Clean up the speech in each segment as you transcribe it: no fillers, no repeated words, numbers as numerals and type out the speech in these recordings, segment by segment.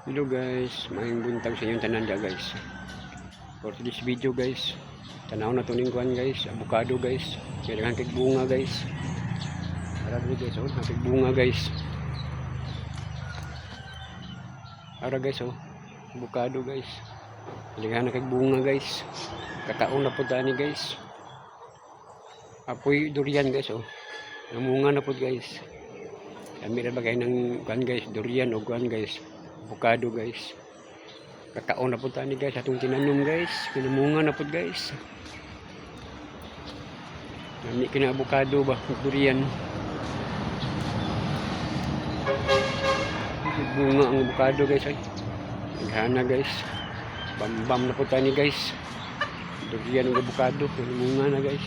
Hello guys, maayong buntag sa inyong tanan dia guys. For this video guys, tanaw na tuning kuan guys, avocado guys. Kailangan kay bunga guys. Ara guys, oh, kay bunga guys. Ara guys, oh, avocado guys. Kailangan kay bunga guys. Kataon na pud ani guys. Apoy durian guys, oh. Namunga na pud guys. Kami ra bagay ng kuan guys, durian o kuan guys. Avocado guys. Kakaon na po tani guys atong tinanom guys. Pinamunga na po guys. Nami kina avocado ba durian. Bunga ang avocado guys ay. Naghana guys. Bambam na po tani guys. Durian ang avocado. Pinamunga na guys.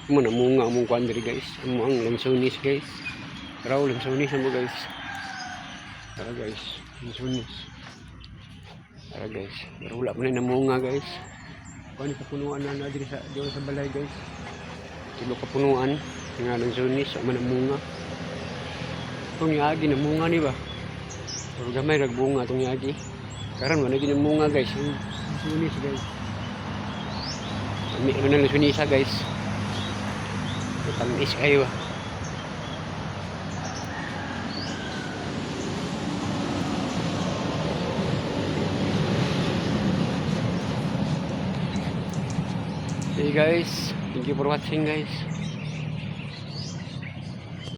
Muna munga mong kuan diri guys. Amo ang lansones guys. Raw lansones mo guys. Tara guys, lansones. Tara guys. Pero wala pa na namunga guys. Kuan kapunuan na diri sa balay guys. Kilo kapunuan nga lansones amo na munga. Tong yagi na munga ni ba? Pero gamay rag bunga tong yagi. Karon wala gid munga guys. Lansones guys. Ami ano na lansones guys. Tamis kayo. Hey guys, thank you for watching guys.